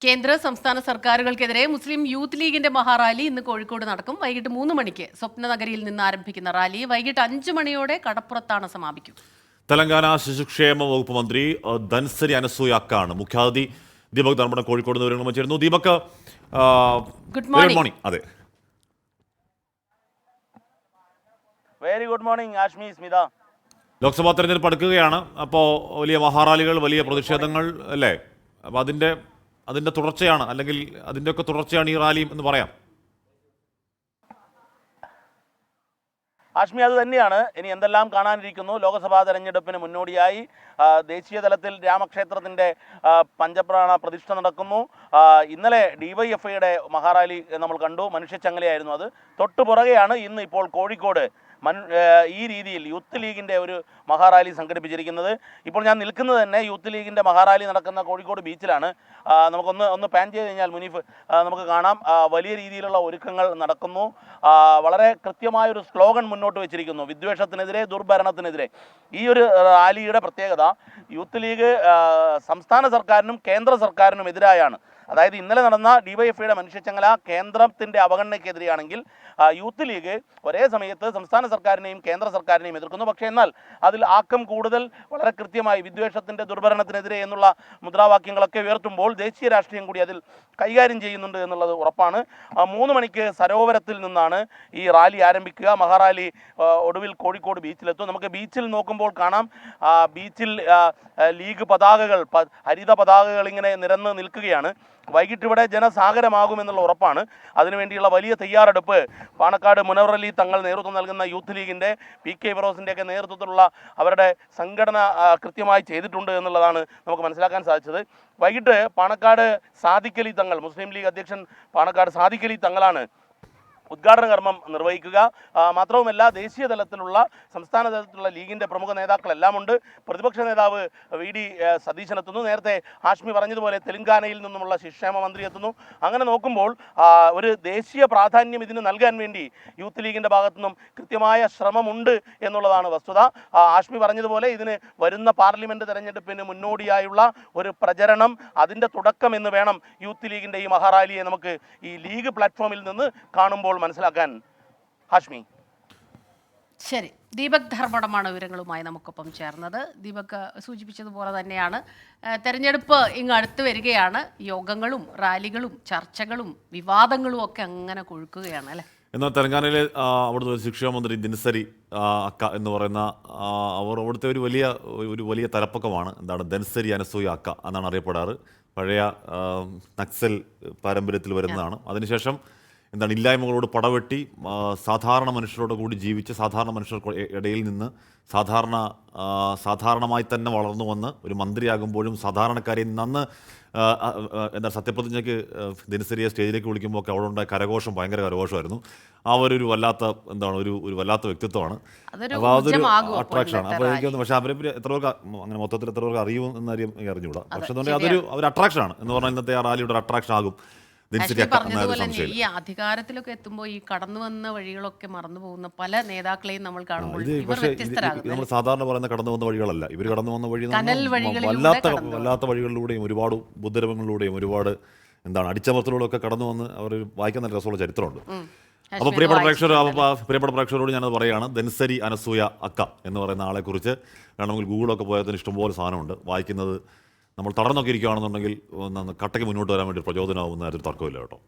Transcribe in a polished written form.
കേന്ദ്ര സംസ്ഥാന സർക്കാരുകൾക്കെതിരെ മുസ്ലിം യൂത്ത് ലീഗിന്റെ മഹാറാലി ഇന്ന് കോഴിക്കോട് നടക്കും. വൈകിട്ട് 3 മണിക്ക് സ്വപ്നനഗരിയിൽ നിന്ന് ആരംഭിക്കുന്ന റാലി വൈകിട്ട് 5 മണിയോടെ കടപ്പുറത്താണ് സമാപിക്കും. തെലങ്കാന ശിശുക്ഷേമ വകുപ്പ് മന്ത്രി ധൻസരി അനസൂയാക്കാണ് മുഖ്യാതിഥി. ദീപക് ധർമ്മടം കോഴിക്കോട് വിവരങ്ങൾ ചേരുന്നു. Deepak, good morning. അതെ, very good morning Ashmi, Smitha. Lok Sabha തെരഞ്ഞെടുപ്പ് അടുക്കുകയാണ്. അപ്പോൾ വലിയ മഹാറാലികൾ, വലിയ പ്രതിഷേധങ്ങൾ അല്ലേ? അപ്പോൾ അതിന്റെ തുടർച്ചയാണ്, അല്ലെങ്കിൽ അതിൻ്റെയൊക്കെ തുടർച്ചയാണ് ഈ റാലിയും എന്ന് പറയാം. ആഷ്മി, അത് തന്നെയാണ്. ഇനി എന്തെല്ലാം കാണാനിരിക്കുന്നു? ലോക്സഭാ തെരഞ്ഞെടുപ്പിന് മുന്നോടിയായി ദേശീയ തലത്തിൽ രാമക്ഷേത്രത്തിൻ്റെ പഞ്ചപ്രാണ പ്രതിഷ്ഠ നടക്കുന്നു. ഇന്നലെ ഡിവൈഎഫ്ഐയുടെ മഹാറാലി നമ്മൾ കണ്ടു, മനുഷ്യച്ചങ്ങലയായിരുന്നു അത്. തൊട്ടു പുറകെയാണ് ഇന്ന് ഇപ്പോൾ കോഴിക്കോട് ഈ രീതിയിൽ യൂത്ത് ലീഗിൻ്റെ ഒരു മഹാറാലി സംഘടിപ്പിച്ചിരിക്കുന്നത്. ഇപ്പോൾ ഞാൻ നിൽക്കുന്നത് തന്നെ യൂത്ത് ലീഗിൻ്റെ മഹാറാലി നടക്കുന്ന കോഴിക്കോട് ബീച്ചിലാണ്. നമുക്കൊന്ന് പാൻ ചെയ്ത് കഴിഞ്ഞാൽ മുനീഫ് നമുക്ക് കാണാം, വലിയ രീതിയിലുള്ള ഒരുക്കങ്ങൾ നടക്കുന്നു. വളരെ കൃത്യമായൊരു സ്ലോഗൻ മുന്നോട്ട് വെച്ചിരിക്കുന്നു: വിദ്വേഷത്തിനെതിരെ, ദുർഭരണത്തിനെതിരെ. ഈ ഒരു റാലിയുടെ പ്രത്യേകത യൂത്ത് ലീഗ് സംസ്ഥാന സർക്കാരിനും കേന്ദ്ര സർക്കാരിനും എതിരായാണ്. അതായത് ഇന്നലെ നടന്ന ഡിവൈഎഫ്ഐയുടെ മനുഷ്യച്ചങ്ങല കേന്ദ്രത്തിൻ്റെ അവഗണനയ്ക്കെതിരെയാണെങ്കിൽ യൂത്ത് ലീഗ് ഒരേ സമയത്ത് സംസ്ഥാന സർക്കാരിനെയും കേന്ദ്ര സർക്കാരിനെയും എതിർക്കുന്നു. പക്ഷേ എന്നാൽ അതിൽ ആക്കം കൂടുതൽ വളരെ കൃത്യമായി വിദ്വേഷത്തിൻ്റെ, ദുർഭരണത്തിനെതിരെ എന്നുള്ള മുദ്രാവാക്യങ്ങളൊക്കെ ഉയർത്തുമ്പോൾ ദേശീയ രാഷ്ട്രീയം കൂടി അതിൽ കൈകാര്യം ചെയ്യുന്നുണ്ട് എന്നുള്ളത് ഉറപ്പാണ്. 3 മണിക്ക് സരോവരത്തിൽ നിന്നാണ് ഈ റാലി ആരംഭിക്കുക. മഹാറാലി ഒടുവിൽ കോഴിക്കോട് ബീച്ചിലെത്തും. നമുക്ക് ബീച്ചിൽ നോക്കുമ്പോൾ കാണാം, ബീച്ചിൽ ലീഗ് പതാകകൾ, ഹരിത പതാകകൾ ഇങ്ങനെ നിരന്ന് നിൽക്കുകയാണ്. വൈകിട്ട് ഇവിടെ ജനസാഗരമാകുമെന്നുള്ള ഉറപ്പാണ്. അതിനുവേണ്ടിയുള്ള വലിയ തയ്യാറെടുപ്പ് പാണക്കാട് മുനവർ അലി തങ്ങൾ നേതൃത്വം നൽകുന്ന യൂത്ത് ലീഗിൻ്റെ, PK ഫിറോസിൻ്റെയൊക്കെ നേതൃത്വത്തിലുള്ള അവരുടെ സംഘടന കൃത്യമായി ചെയ്തിട്ടുണ്ട് എന്നുള്ളതാണ് നമുക്ക് മനസ്സിലാക്കാൻ സാധിച്ചത്. വൈകിട്ട് പാണക്കാട് സാദിഖ് അലി തങ്ങൾ, മുസ്ലിം ലീഗ് അധ്യക്ഷൻ പാണക്കാട് സാദിഖ് അലി തങ്ങളാണ് ഉദ്ഘാടന കർമ്മം നിർവഹിക്കുക. മാത്രവുമല്ല, ദേശീയ തലത്തിലുള്ള, സംസ്ഥാന തലത്തിലുള്ള ലീഗിൻ്റെ പ്രമുഖ നേതാക്കളെല്ലാം ഉണ്ട്. പ്രതിപക്ഷ നേതാവ് VD സതീശൻ എത്തുന്നു. നേരത്തെ ഹാഷ്മി പറഞ്ഞതുപോലെ തെലങ്കാനയിൽ നിന്നുമുള്ള ശിശുക്ഷേമ മന്ത്രി എത്തുന്നു. അങ്ങനെ നോക്കുമ്പോൾ ഒരു ദേശീയ പ്രാധാന്യം ഇതിന് നൽകാൻ വേണ്ടി യൂത്ത് ലീഗിൻ്റെ ഭാഗത്തു നിന്നും കൃത്യമായ ശ്രമമുണ്ട് എന്നുള്ളതാണ് വസ്തുത. ഹാഷ്മി പറഞ്ഞതുപോലെ ഇതിന് വരുന്ന പാർലമെൻറ്റ് തെരഞ്ഞെടുപ്പിന് മുന്നോടിയായുള്ള ഒരു പ്രചരണം, അതിൻ്റെ തുടക്കം എന്ന് വേണം യൂത്ത് ലീഗിൻ്റെ ഈ മഹാറാലിയെ നമുക്ക് ഈ ലീഗ് പ്ലാറ്റ്ഫോമിൽ നിന്ന് കാണുമ്പോൾ മനസ്സിലാക്കാൻ. ഹാഷ്മി. ശരി, ദീപക് ധർമ്മടമാണ് വിവരങ്ങളുമായി നമുക്കൊപ്പം ചേർന്നത്. ദീപക് സൂചിപ്പിച്ചതുപോലെ തന്നെയാണ് തെരഞ്ഞെടുപ്പ് ഇങ്ങ് അടുത്ത് വരികയാണ്. യോഗങ്ങളും റാലികളും ചർച്ചകളും വിവാദങ്ങളും ഒക്കെ അങ്ങനെ കൊഴുക്കുകയാണ് അല്ലേ? എന്നാൽ തെലങ്കാനയിലെ അവിടുത്തെ ശിക്ഷാ മന്ത്രി ധൻസരി അക്ക എന്ന് പറയുന്ന അവിടുത്തെ ഒരു വലിയ തലപ്പക്കമാണ്. ധൻസരി അനസൂയ അക്ക എന്നാണ് അറിയപ്പെടാറ്. പഴയ നക്സൽ പാരമ്പര്യത്തിൽ വരുന്നതാണ്. അതിനുശേഷം ഇല്ലായ്മകളോട് പടവെട്ടി സാധാരണ മനുഷ്യരോട് കൂടി ജീവിച്ച് സാധാരണ മനുഷ്യർക്ക് ഇടയിൽ നിന്ന് സാധാരണമായി തന്നെ വളർന്നു വന്ന് ഒരു മന്ത്രിയാകുമ്പോഴും സാധാരണക്കാരെ നന്ന് സത്യപ്രതിജ്ഞയ്ക്ക് ദിനസരിയെ സ്റ്റേജിലേക്ക് വിളിക്കുമ്പോൾ ഒക്കെ അവിടെ ഉണ്ടായ കരഘോഷം ഭയങ്കര കരഘോഷമായിരുന്നു. ഒരു വല്ലാത്ത ഒരു വല്ലാത്ത വ്യക്തിത്വമാണ്. അപ്പോൾ അതൊരു അട്രാക്ഷനാണ്. അപ്പോൾ എനിക്കൊന്ന്, പക്ഷേ അവരെ എത്ര പേർക്ക് അങ്ങനെ മൊത്തത്തിൽ എത്ര പേർക്ക് അറിയുമെന്ന് അറിഞ്ഞുകൂടാ. പക്ഷേ അതൊരു അട്രാക്ഷനാണ് എന്ന് പറഞ്ഞാൽ ഇന്നത്തെ ആ റാലിയുടെ ഒരു അട്രാക്ഷൻ ആകും. പറഞ്ഞതുപോലെ തന്നെ ഈ അധികാരത്തിലൊക്കെ എത്തുമ്പോൾ ഈ കടന്നു വന്ന വഴികളൊക്കെ മറന്നു പോകുന്ന പല നേതാക്കളെയും നമ്മൾ കാണുമ്പോൾ നമ്മൾ സാധാരണ പറയുന്ന കടന്നു വന്ന വഴികളല്ല. ഇവർ കടന്നു വന്ന വഴി വല്ലാത്ത വഴികളിലൂടെയും ഒരുപാട് ബുദ്ധരവങ്ങളിലൂടെയും ഒരുപാട് അടിച്ചമർത്തലൂടെയൊക്കെ കടന്നു വന്ന് അവർ വായിക്കാൻ നല്ല രസമുള്ള ചരിത്രമുണ്ട്. അപ്പോൾ പ്രിയപ്പെട്ട പ്രേക്ഷകരോട് ഞാനത് പറയുകയാണ്, ധൻസരി അനസൂയ അക്ക എന്ന് പറയുന്ന ആളെക്കുറിച്ച് വേണമെങ്കിൽ ഗൂഗിളൊക്കെ പോയതിന് ഇഷ്ടംപോലെ സാധനമുണ്ട്. വായിക്കുന്നത് നമ്മൾ തടർന്നൊക്കെ ഇരിക്കുകയാണെന്നുണ്ടെങ്കിൽ കട്ടയ്ക്ക് മുന്നോട്ട് വരാൻ വേണ്ടി പ്രചോദനമാകുന്ന ഒരു തർക്കമില്ല കേട്ടോ.